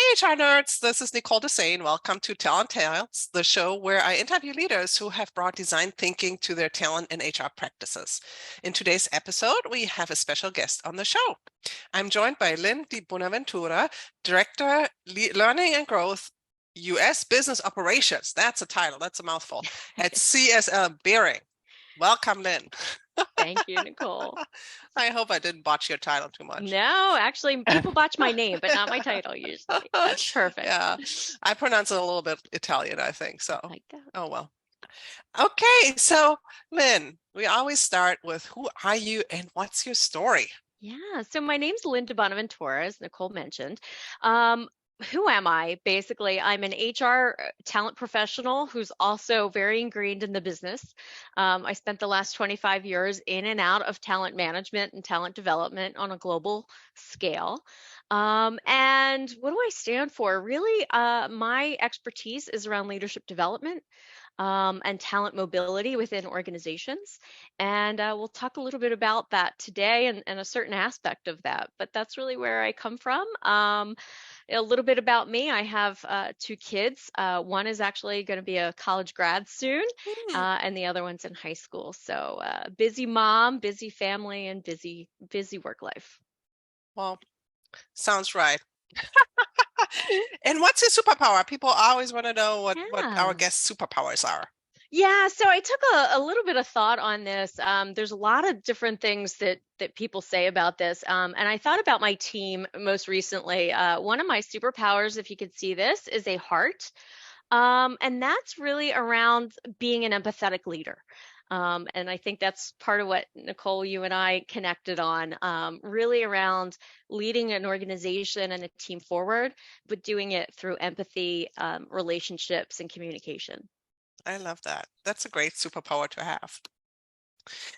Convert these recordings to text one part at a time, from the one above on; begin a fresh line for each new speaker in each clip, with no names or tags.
Hi, HR nerds. This is Nicole Dessain. Welcome to Talent, the show where I interview leaders who have brought design thinking to their talent and HR practices. In today's episode, we have a special guest on the show. I'm joined by Lynn DiBonaventura, Director, Learning and Growth, U.S. Business Operations. That's a title. That's a mouthful. At CSL Behring. Welcome, Lynn.
Thank you, Nicole.
I hope I didn't botch your title too much.
No, actually, people botch my name, but not my title usually. That's perfect.
Yeah, I pronounce it a little bit Italian, I think. So,
Like that.
oh well. Okay, so Lynn, we always start with who are you and what's your story?
Yeah, so my name's Lynn DiBonaventura, as Nicole mentioned. Who am I? Basically, I'm an HR talent professional who's also very ingrained in the business. I spent the last 25 years in and out of talent management and talent development on a global scale. And what do I stand for? Really, my expertise is around leadership development and talent mobility within organizations. And we'll talk a little bit about that today and a certain aspect of that. But that's really where I come from. A little bit about me. I have two kids. One is actually going to be a college grad soon, and the other one's in high school. So busy mom, busy family, and busy work life.
Well, sounds right. And what's your superpower? People always want to know what our guest superpowers are.
Yeah, so I took a little bit of thought on this. There's a lot of different things that people say about this, and I thought about my team most recently. One of my superpowers, if you could see this, is a heart, and that's really around being an empathetic leader. And I think that's part of what Nicole, you and I connected on, really around leading an organization and a team forward, but doing it through empathy, relationships, and communication.
I love that. That's a great superpower to have.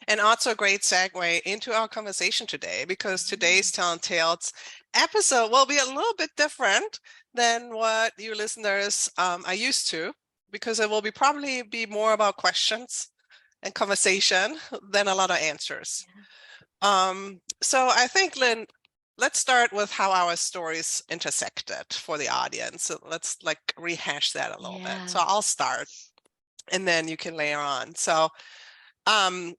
And also a great segue into our conversation today, because today's Talent Tales episode will be a little bit different than what you listeners are used to, because it will probably be more about questions and conversation than a lot of answers. So I think, Lynn, let's start with how our stories intersected for the audience. So let's rehash that a little bit. So I'll start, and then you can layer on. So in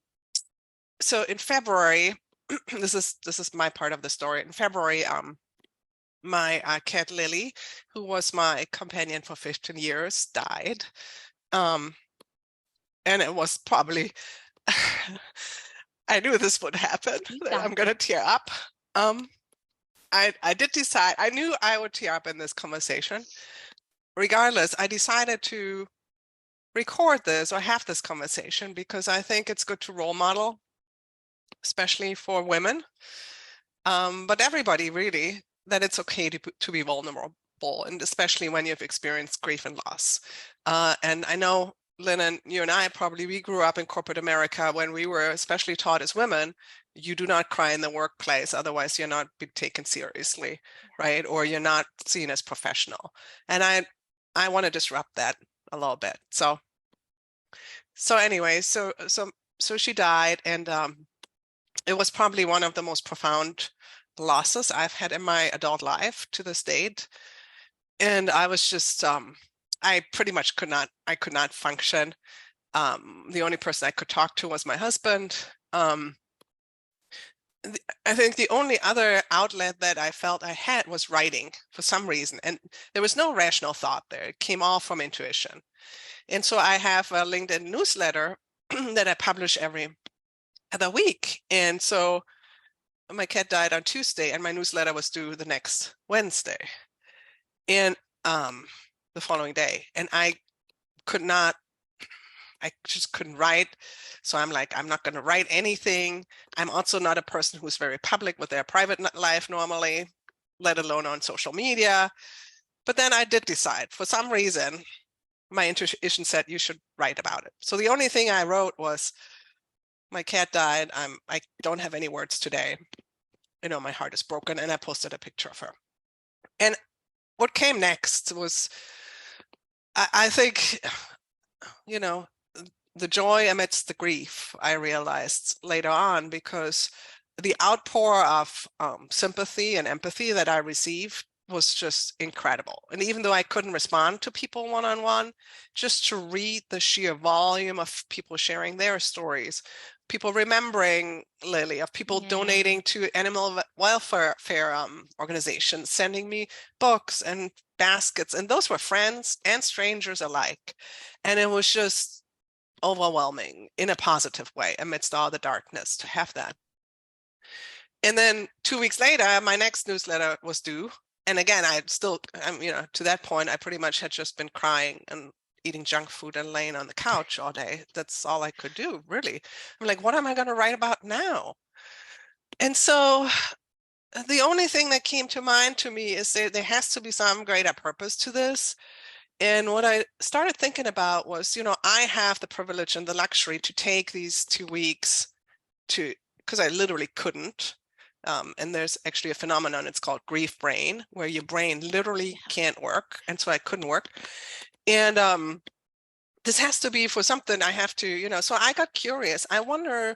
February, this is my part of the story. In February, my cat Lily, who was my companion for 15 years, died. And it was probably, I knew this would happen. I'm gonna tear up. I did decide, I knew I would tear up in this conversation. Regardless, I decided to record this or have this conversation because I think it's good to role model, especially for women, but everybody really, that it's okay to be vulnerable, and especially when you've experienced grief and loss. And I know, Lynn, and you and I we grew up in corporate America when we were especially taught as women, you do not cry in the workplace, otherwise you're not be taken seriously, right? Or you're not seen as professional. And I want to disrupt that a little bit. So anyway, so she died, and it was probably one of the most profound losses I've had in my adult life to this date. And I was just, I pretty much could not function. The only person I could talk to was my husband. I think the only other outlet that I felt I had was writing for some reason. And there was no rational thought there. It came all from intuition. And so I have a LinkedIn newsletter that I publish every other week. And so my cat died on Tuesday, and my newsletter was due the next Wednesday, and the following day. And I just couldn't write. So I'm like, I'm not going to write anything. I'm also not a person who's very public with their private life normally, let alone on social media. But then I did decide, for some reason, my intuition said you should write about it. So the only thing I wrote was, my cat died. I don't have any words today. You know, my heart is broken. And I posted a picture of her. And what came next was, I think, you know, the joy amidst the grief, I realized later on, because the outpour of sympathy and empathy that I received was just incredible. And even though I couldn't respond to people one-on-one, just to read the sheer volume of people sharing their stories, people remembering Lily, of people donating to animal welfare organizations, sending me books and baskets, and those were friends and strangers alike. And it was just overwhelming in a positive way amidst all the darkness to have that. And then 2 weeks later, my next newsletter was due. And again, to that point, I pretty much had just been crying and eating junk food and laying on the couch all day. That's all I could do, really. I'm like, what am I going to write about now? And so the only thing that came to mind to me is there has to be some greater purpose to this. And what I started thinking about was, I have the privilege and the luxury to take these 2 weeks because I literally couldn't. And there's actually a phenomenon, it's called grief brain, where your brain literally can't work. And so I couldn't work. And this has to be for something I have to, so I got curious. I wonder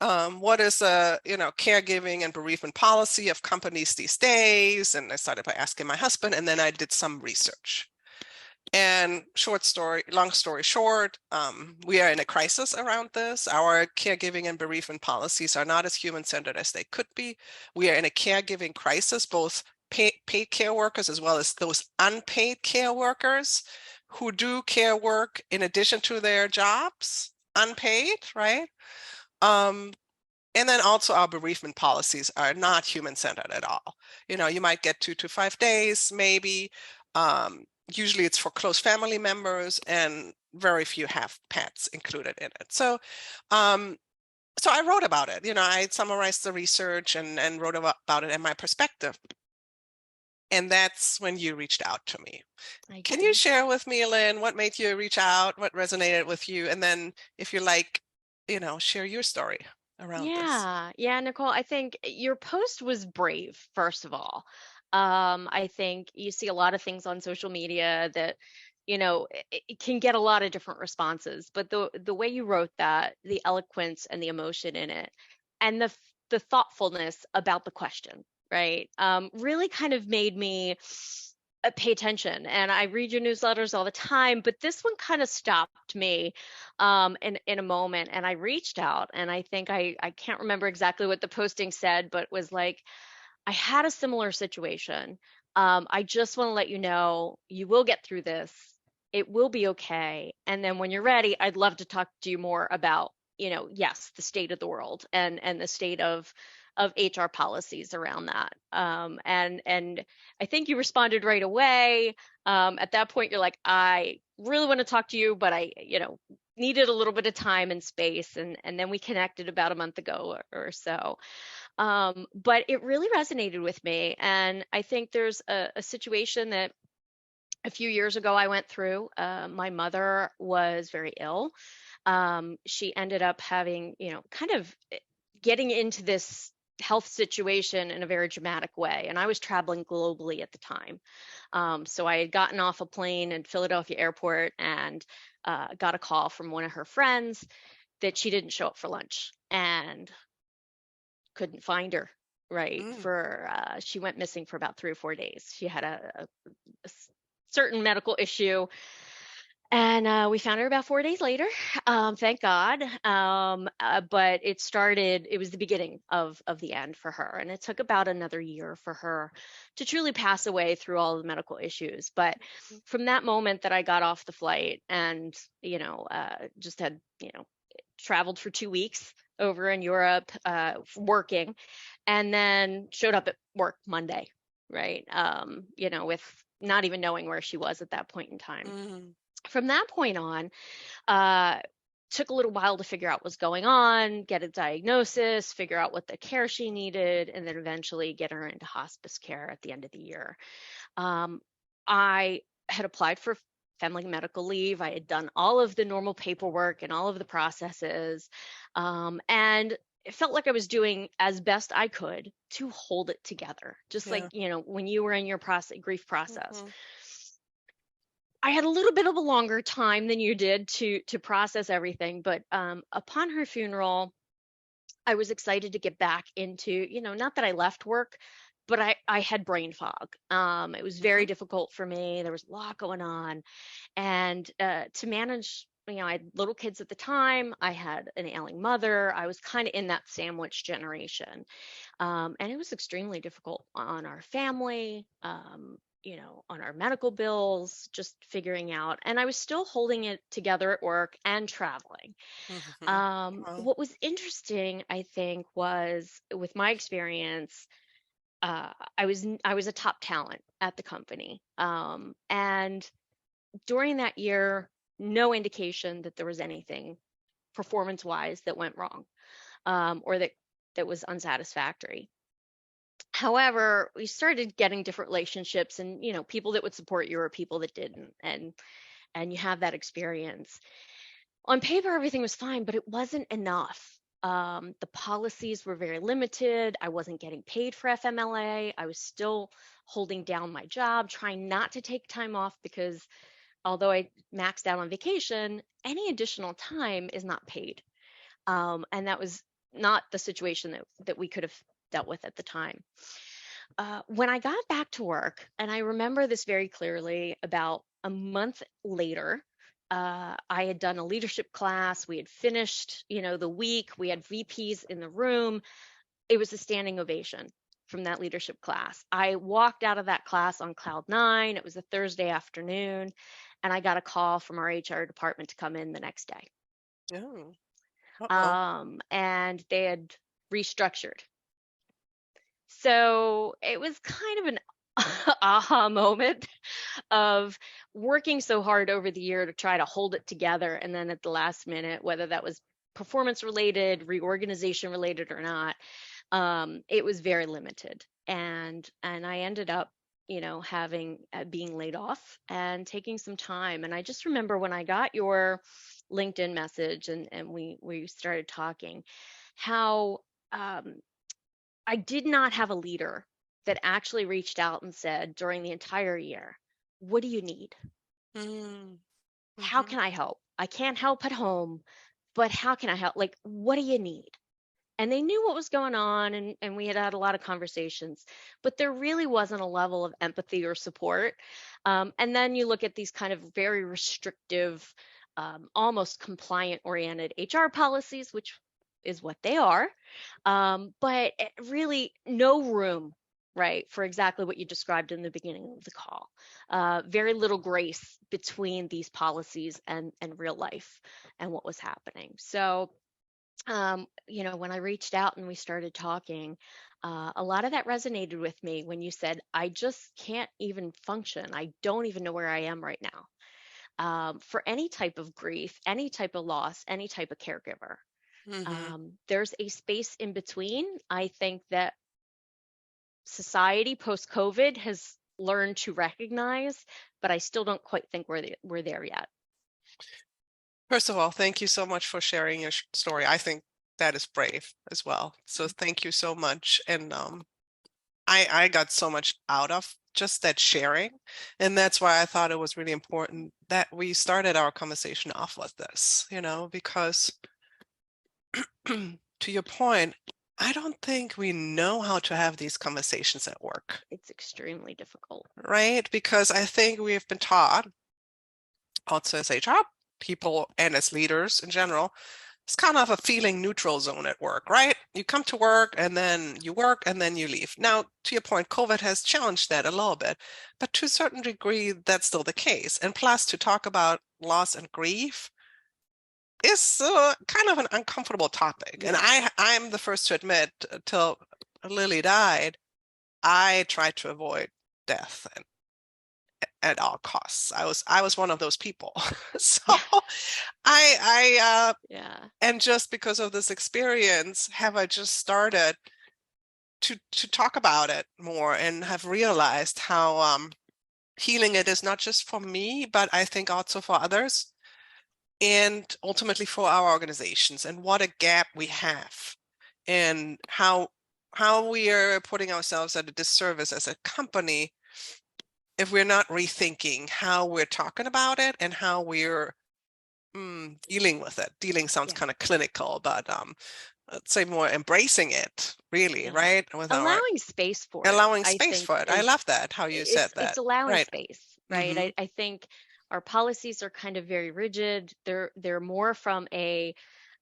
what is a, caregiving and bereavement policy of companies these days? And I started by asking my husband, and then I did some research. And long story short, we are in a crisis around this. Our caregiving and bereavement policies are not as human-centered as they could be. We are in a caregiving crisis, both paid care workers as well as those unpaid care workers who do care work in addition to their jobs, unpaid, right? And then also our bereavement policies are not human-centered at all. You might get 2 to 5 days, maybe. Usually it's for close family members, and very few have pets included in it. So I wrote about it. I summarized the research and wrote about it and my perspective. And that's when you reached out to me. Can you share with me, Lynn, what made you reach out, what resonated with you? And then if you like, share your story around this.
Yeah, Nicole, I think your post was brave, first of all. I think you see a lot of things on social media that, it can get a lot of different responses, but the way you wrote that, the eloquence and the emotion in it, and the thoughtfulness about the question, right, really kind of made me pay attention. And I read your newsletters all the time, but this one kind of stopped me in a moment, and I reached out. And I think I can't remember exactly what the posting said, but was like, I had a similar situation. I just want to let you know you will get through this. It will be okay. And then when you're ready, I'd love to talk to you more about, yes, the state of the world and the state of HR policies around that. And I think you responded right away. At that point, you're like, I really want to talk to you, but I, needed a little bit of time and space. And then we connected about a month ago or so. But it really resonated with me. And I think there's a situation that a few years ago I went through. My mother was very ill. She ended up having, kind of getting into this health situation in a very dramatic way. And I was traveling globally at the time. So I had gotten off a plane in Philadelphia airport and got a call from one of her friends that she didn't show up for lunch and couldn't find her, right? She went missing for about 3 or 4 days. She had a certain medical issue. And we found her about 4 days later, thank God. But it was the beginning of the end for her. And it took about another year for her to truly pass away through all the medical issues. But from that moment that I got off the flight and, just had, traveled for 2 weeks over in Europe, working, and then showed up at work Monday, right? With not even knowing where she was at that point in time. From that point on, took a little while to figure out what's going on, get a diagnosis, figure out what the care she needed, and then eventually get her into hospice care at the end of the year. I had applied for family medical leave. I had done all of the normal paperwork and all of the processes. And it felt like I was doing as best I could to hold it together. Just like, when you were in your grief process. I had a little bit of a longer time than you did to process everything, but upon her funeral, I was excited to get back into, not that I left work, but I had brain fog. It was very difficult for me. There was a lot going on. And to manage, I had little kids at the time. I had an ailing mother. I was kind of in that sandwich generation. And it was extremely difficult on our family, on our medical bills, just figuring out. And I was still holding it together at work and traveling.
Wow.
What was interesting, I think, was with my experience, I was a top talent at the company, and during that year, no indication that there was anything performance-wise that went wrong, or that was unsatisfactory. However, we started getting different relationships, and people that would support you or people that didn't, and you have that experience. On paper, everything was fine, but it wasn't enough. The policies were very limited. I wasn't getting paid for FMLA. I was still holding down my job, trying not to take time off because although I maxed out on vacation, any additional time is not paid. And that was not the situation that we could have dealt with at the time. When I got back to work, and I remember this very clearly, about a month later, I had done a leadership class. We had finished, the week. We had VPs in the room. It was a standing ovation from that leadership class. I walked out of that class on cloud nine. It was a Thursday afternoon, and I got a call from our HR department to come in the next day.
Oh. Uh-oh.
And they had restructured. So it was kind of an aha moment of working so hard over the year to try to hold it together. And then at the last minute, whether that was performance related, reorganization related or not, it was very limited. And I ended up, having being laid off and taking some time. And I just remember when I got your LinkedIn message and we started talking, how I did not have a leader that actually reached out and said during the entire year, what do you need? How
Mm-hmm.
can I help? I can't help at home, but how can I help? Like, what do you need? And they knew what was going on, and we had a lot of conversations, but there really wasn't a level of empathy or support. And then you look at these kind of very restrictive, almost compliant oriented HR policies, which is what they are, but really no room, right, for exactly what you described in the beginning of the call. Very little grace between these policies and real life and what was happening. So when I reached out and we started talking, a lot of that resonated with me when you said, I just can't even function. I don't even know where I am right now. For any type of grief, any type of loss, any type of caregiver, there's a space in between. I think that society post-COVID has learned to recognize, but I still don't quite think we're there yet.
First of all, thank you so much for sharing your story. I think that is brave as well. So thank you so much. And I got so much out of just that sharing. And that's why I thought it was really important that we started our conversation off with this, because to your point, I don't think we know how to have these conversations at work.
It's extremely difficult.
Right? Because I think we've been taught, also as HR people and as leaders in general, it's kind of a feeling neutral zone at work, right? You come to work and then you work and then you leave. Now, to your point, COVID has challenged that a little bit, but to a certain degree, that's still the case. And plus, to talk about loss and grief is kind of an uncomfortable topic.
Yeah.
And I'm the first to admit, till Lily died, I tried to avoid death and at all costs. I was one of those people. So I
Yeah.
and just because of this experience, have I just started to talk about it more and have realized how healing it is, not just for me, but I think also for others and ultimately for our organizations, and what a gap we have, and how we are putting ourselves at a disservice as a company if we're not rethinking how we're talking about it and how we're dealing with it. Dealing sounds kind of clinical, but let's say more embracing it really, right? With
allowing space for it,
allowing
I
space
think,
for it. I love that, how you said
it's
that.
allowing
Right.
space, right? I think our policies are kind of very rigid. They're more from a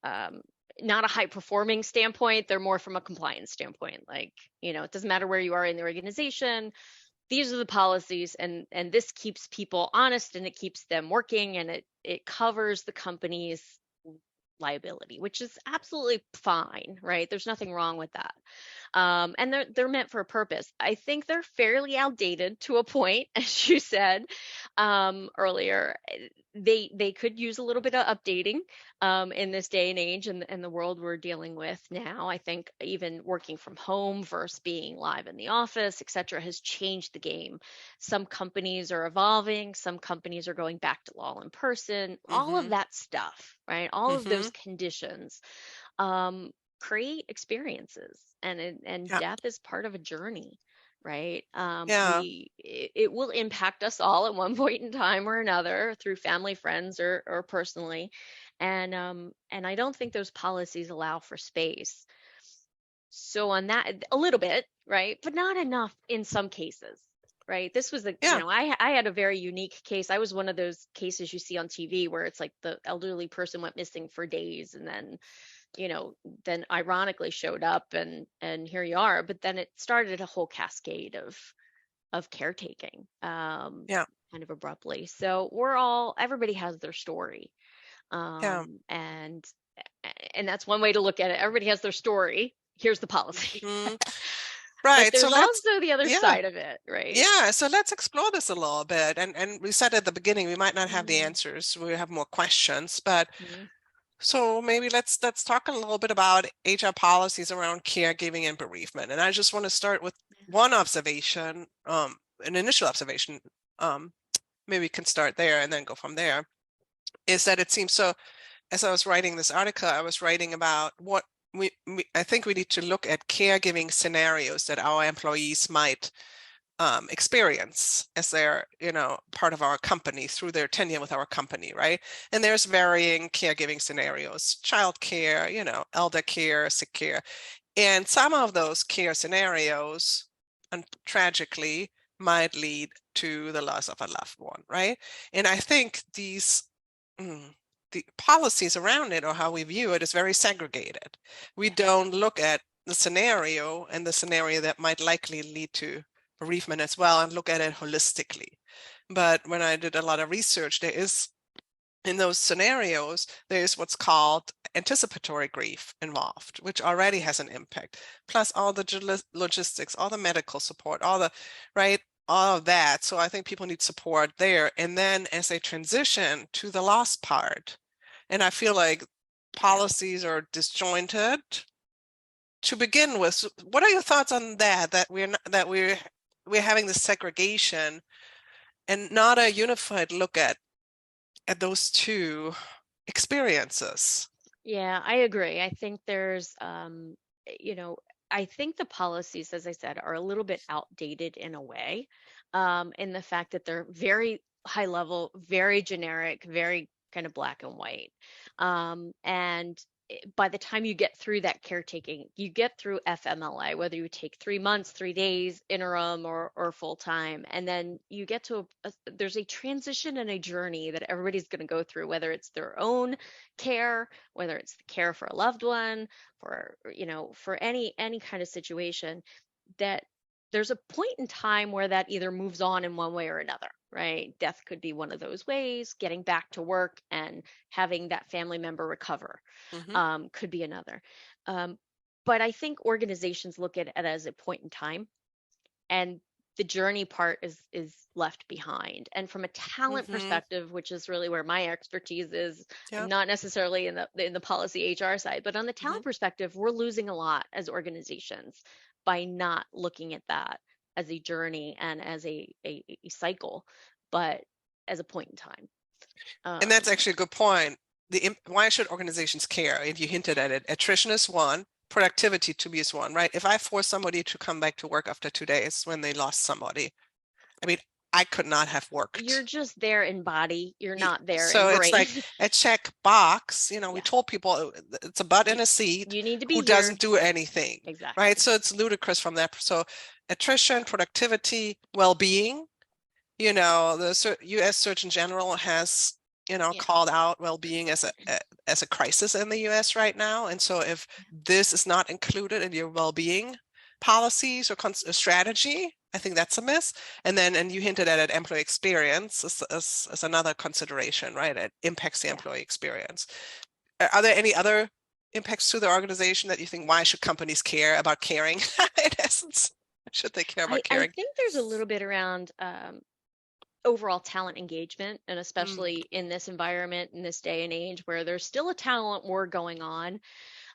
um, not a high performing standpoint. They're more from a compliance standpoint. Like, it doesn't matter where you are in the organization. These are the policies, and this keeps people honest, and it keeps them working, and it covers the company's liability, which is absolutely fine, right? There's nothing wrong with that. And they're meant for a purpose. I think they're fairly outdated to a point, as you said earlier. They could use a little bit of updating in this day and age, and the world we're dealing with now. I think even working from home versus being live in the office, et cetera, has changed the game. Some companies are evolving. Some companies are going back to all in person. All of that stuff, right? All of those conditions create experiences, and
Yeah.
death is part of a journey, right?
Yeah.
It will impact us all at one point in time or another through family, friends, or personally, and I don't think those policies allow for space. So on that, a little bit, right, but not enough in some cases. Right. This was
Yeah.
I had a very unique case. I was one of those cases you see on TV where it's like the elderly person went missing for days, and then ironically showed up, and here you are. But then it started a whole cascade of caretaking,
Yeah.
kind of abruptly. So everybody has their story,
Yeah.
and that's one way to look at it. Everybody has their story. Here's the policy.
Mhm.
But
Right. So
there's
let's,
also the other
yeah.
side of it, right?
Yeah, so let's explore this a little bit. And we said at the beginning we might not have the
Mhm.
answers. We have more questions, but
Mhm.
so maybe let's talk a little bit about HR policies around caregiving and bereavement. And I just want to start with one observation, an initial observation. Maybe we can start there and then go from there. Is that it seems so, as I was writing this article, I was writing about what I think we need to look at caregiving scenarios that our employees might experience as they're, part of our company through their tenure with our company, right? And there's varying caregiving scenarios, child care, elder care, sick care. And some of those care scenarios, and tragically, might lead to the loss of a loved one, right? And I think the policies around it, or how we view it, is very segregated. We don't look at the scenario and the scenario that might likely lead to bereavement as well, and look at it holistically. But when I did a lot of research, there is, in those scenarios, there is what's called anticipatory grief involved, which already has an impact, plus all the logistics, all the medical support, right, all of that. So I think people need support there. And then as they transition to the loss part, and I feel like policies are disjointed to begin with. So what are your thoughts on that? That we're having this segregation and not a unified look at those two experiences.
Yeah, I agree. I think there's, I think the policies, as I said, are a little bit outdated in a way, in the fact that they're very high level, very generic, very kind of black and white. And by the time you get through that caretaking, you get through FMLA, whether you take 3 months, 3 days, interim, or full time, and then you get to there's a transition and a journey that everybody's going to go through, whether it's their own care, whether it's the care for a loved one, for any kind of situation, that there's a point in time where that either moves on in one way or another, right? Death could be one of those ways. Getting back to work and having that family member recover could be another. But I think organizations look at it as a point in time, and the journey part is left behind. And from a talent perspective, which is really where my expertise is,
Yeah.
not necessarily in the policy HR side, but on the talent perspective, we're losing a lot as organizations by not looking at that as a journey and as a cycle, but as a point in time.
And that's actually a good point. Why should organizations care? If you hinted at it, attrition is one, productivity to me is one, right? If I force somebody to come back to work after 2 days when they lost somebody, I mean, I could not have worked.
You're just there in body. You're not there
so
in
it's
brain.
like a check box. We
Yeah.
told people it's a butt in a seat
You need to be
who
here.
doesn't do anything.
Exactly.
Right. So it's ludicrous from that. So attrition, productivity, well-being, the US Surgeon General has, called out well-being as a crisis in the US right now. And so if this is not included in your well-being policies or strategy, I think that's a miss. And you hinted at it, employee experience is another consideration, right? It impacts the employee experience. Are there any other impacts to the organization that you think, why should companies care about caring? In essence, should they care about caring?
I think there's a little bit around overall talent engagement, and especially in this environment, in this day and age where there's still a talent war going on.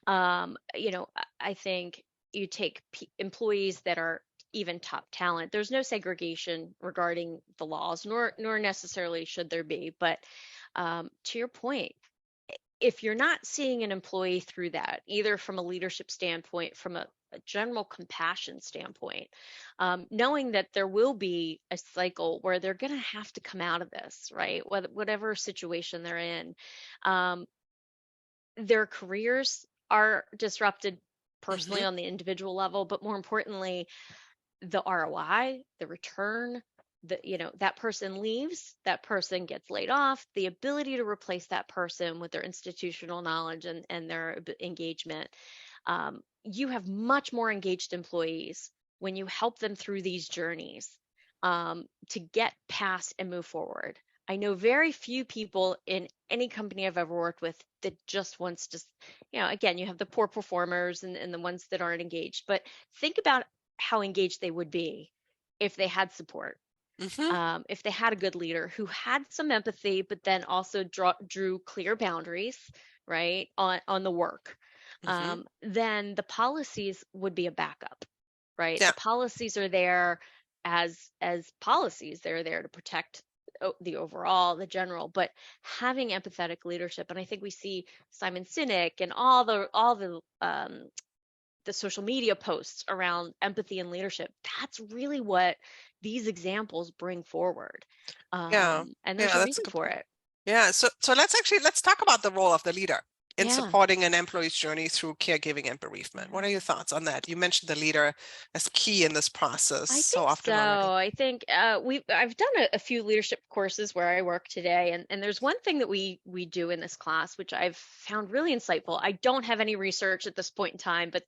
I think you take employees that are even top talent. There's no segregation regarding the laws, nor necessarily should there be. But to your point, if you're not seeing an employee through that, either from a leadership standpoint, from a general compassion standpoint, knowing that there will be a cycle where they're going to have to come out of this, right? Whatever situation they're in, their careers are disrupted personally on the individual level, but more importantly, the ROI, the return, that person leaves, that person gets laid off, the ability to replace that person with their institutional knowledge and their engagement. You have much more engaged employees when you help them through these journeys to get past and move forward. I know very few people in any company I've ever worked with that just wants to, again, you have the poor performers and the ones that aren't engaged, but think about how engaged they would be if they had support. If they had a good leader who had some empathy, but then also drew clear boundaries, right, on the work, then the policies would be a backup, right?
Yeah.
The policies are there as policies. They're there to protect the overall, the general, but having empathetic leadership. And I think we see Simon Sinek and all the social media posts around empathy and leadership. That's really what these examples bring forward. And there's a reason for it.
Yeah. So let's talk about the role of the leader in supporting an employee's journey through caregiving and bereavement. What are your thoughts on that? You mentioned the leader as key in this process so often already.
I think I've done a few leadership courses where I work today, and there's one thing that we do in this class, which I've found really insightful. I don't have any research at this point in time, but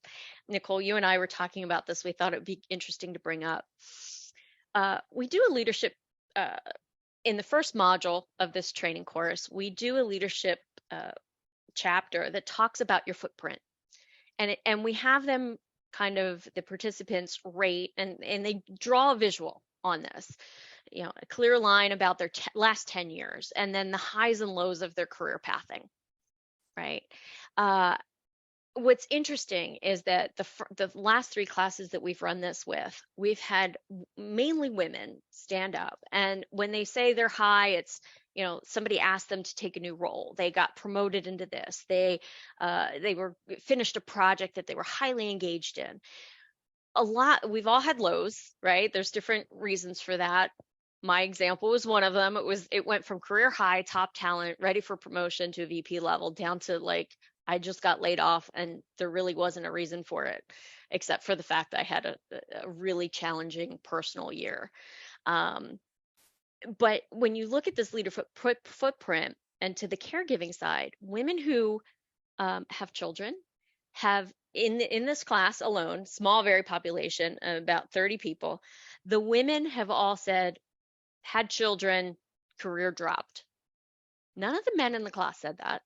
Nicole, you and I were talking about this. We thought it would be interesting to bring up. We do a leadership in the first module of this training course. We do a leadership chapter that talks about your footprint, and we have them kind of, the participants rate and they draw a visual on this, a clear line about their last 10 years and then the highs and lows of their career pathing, right? What's interesting is that the last 3 classes that we've run this with, we've had mainly women stand up, and when they say they're high, it's somebody asked them to take a new role. They got promoted into this. They finished a project that they were highly engaged in. We've all had lows, right? There's different reasons for that. My example was one of them. It went from career high, top talent, ready for promotion to a VP level, down to like, I just got laid off and there really wasn't a reason for it, except for the fact that I had a really challenging personal year. But when you look at this leader footprint and to the caregiving side, women who have children have in this class alone, small, very population, about 30 people, the women have all said, had children, career dropped. None of the men in the class said that.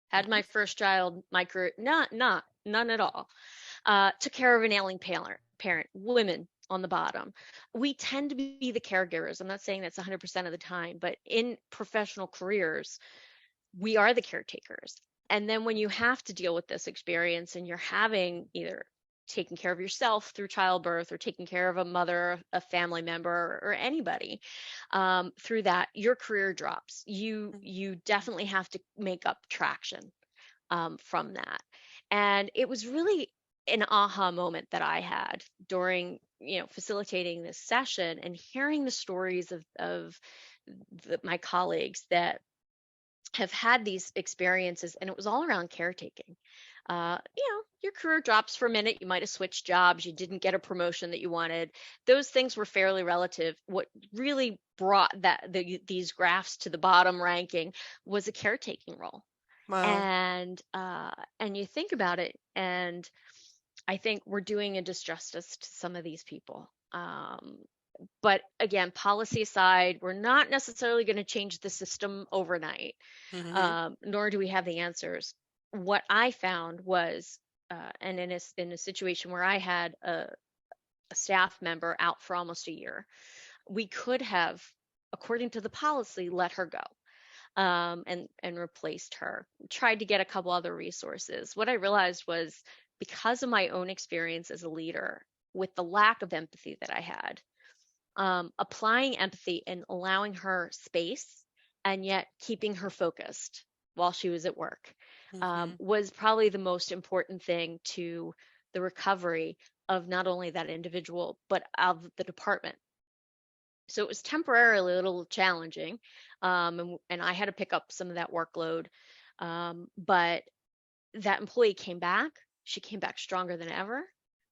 Had my first child, my career, none at all. Took care of an ailing parent, women on the bottom. We tend to be the caregivers. I'm not saying that's 100% of the time, but in professional careers, we are the caretakers. And then when you have to deal with this experience and you're having either taking care of yourself through childbirth or taking care of a mother, a family member, or anybody through that, your career drops. You definitely have to make up traction from that. And it was really an aha moment that I had during facilitating this session and hearing the stories of my colleagues that have had these experiences, and it was all around caretaking. Your career drops for a minute, you might have switched jobs, you didn't get a promotion that you wanted. Those things were fairly relative. What really brought these graphs to the bottom ranking was a caretaking role.
Wow.
And you think about it, and I think we're doing a disjustice to some of these people. But again, policy aside, we're not necessarily going to change the system overnight, nor do we have the answers. What I found was, and in a situation where I had a staff member out for almost a year, we could have, according to the policy, let her go. And replaced her. Tried to get a couple other resources. What I realized was, because of my own experience as a leader, with the lack of empathy that I had, applying empathy and allowing her space and yet keeping her focused while she was at work was probably the most important thing to the recovery of not only that individual, but of the department. So it was temporarily a little challenging, and I had to pick up some of that workload. But that employee came back. She came back stronger than ever.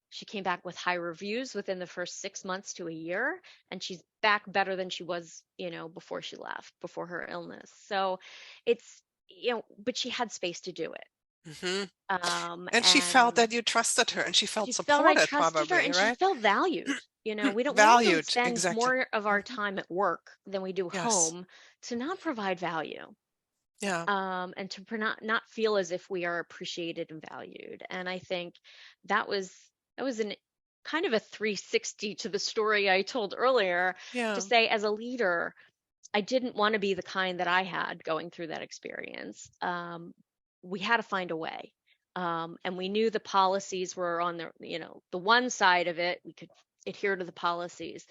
She came back with high reviews within the first 6 months to a year, and she's back better than she was, before she left, before her illness. So it's, but she had space to do it.
And she felt that you trusted her, and she felt
I
supported,
trusted her,
probably,
and she
right?
felt valued. We don't
Valued,
spend
exactly.
more of our time at work than we do
Yes.
home to not provide value.
Yeah.
And to not feel as if we are appreciated and valued. And I think that was an kind of a 360 to the story I told earlier,
Yeah.
to say, as a leader, I didn't want to be the kind that I had going through that experience. We had to find a way. And we knew the policies were on the one side of it. We could adhere to the policies.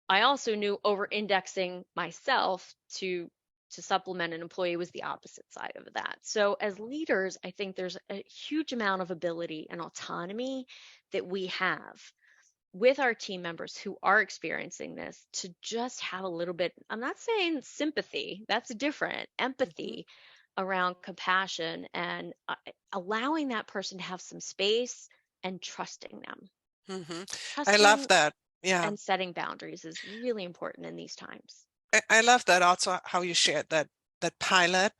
I also knew over-indexing myself to supplement an employee was the opposite side of that. So as leaders, I think there's a huge amount of ability and autonomy that we have with our team members who are experiencing this, to just have a little bit, I'm not saying sympathy, that's different, empathy around compassion, and allowing that person to have some space and trusting them.
I love that. Yeah.
And setting boundaries is really important in these times.
I love that also, how you shared that pilot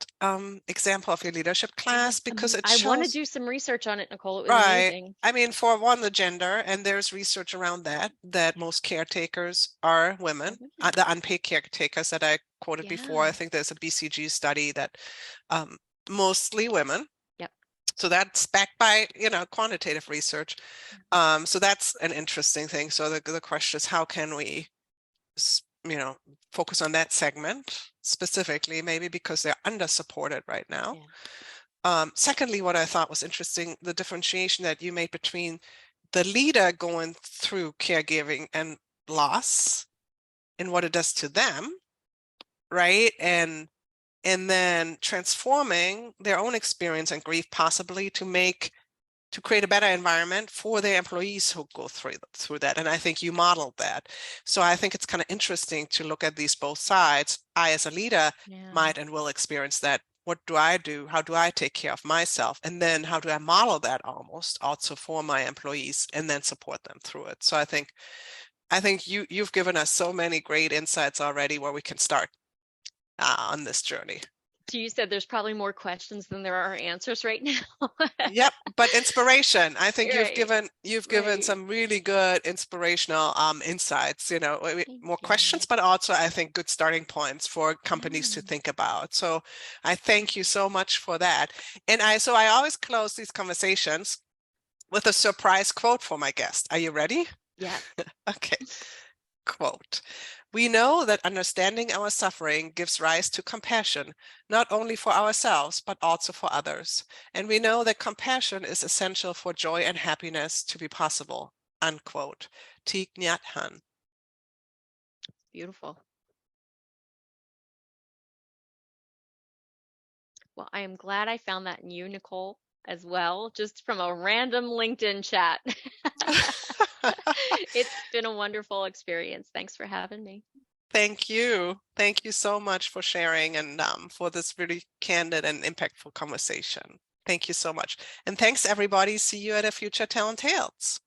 example of your leadership class, because it shows.
I want to do some research on it, Nicole. It was
right.
amazing.
I mean, for one, the gender, and there's research around that most caretakers are women. The unpaid caretakers that I quoted before, I think there's a BCG study that mostly women.
Yep.
So that's backed by, quantitative research. So that's an interesting thing. So the question is, how can we focus on that segment specifically, maybe because they're under-supported right now. Secondly, what I thought was interesting, the differentiation that you made between the leader going through caregiving and loss and what it does to them, right? And then transforming their own experience and grief possibly to create a better environment for their employees who go through that. And I think you modeled that. So I think it's kind of interesting to look at these both sides. I, as a leader, might and will experience that. What do I do? How do I take care of myself? And then how do I model that almost also for my employees, and then support them through it? So I think you've given us so many great insights already where we can start on this journey.
So you said there's probably more questions than there are answers right now.
Yep, but inspiration. I think you've given some really good inspirational insights, more questions, but also I think good starting points for companies to think about. So I thank you so much for that. And I always close these conversations with a surprise quote for my guest. Are you ready?
Yeah.
Okay. Quote: "We know that understanding our suffering gives rise to compassion, not only for ourselves, but also for others. And we know that compassion is essential for joy and happiness to be possible." Unquote. Thich Nhat Hanh.
Beautiful. Well, I am glad I found that in you, Nicole, as well, just from a random LinkedIn chat. It's been a wonderful experience. Thanks for having me.
Thank you. Thank you so much for sharing and for this really candid and impactful conversation. Thank you so much. And thanks, everybody. See you at a future Talent Tales.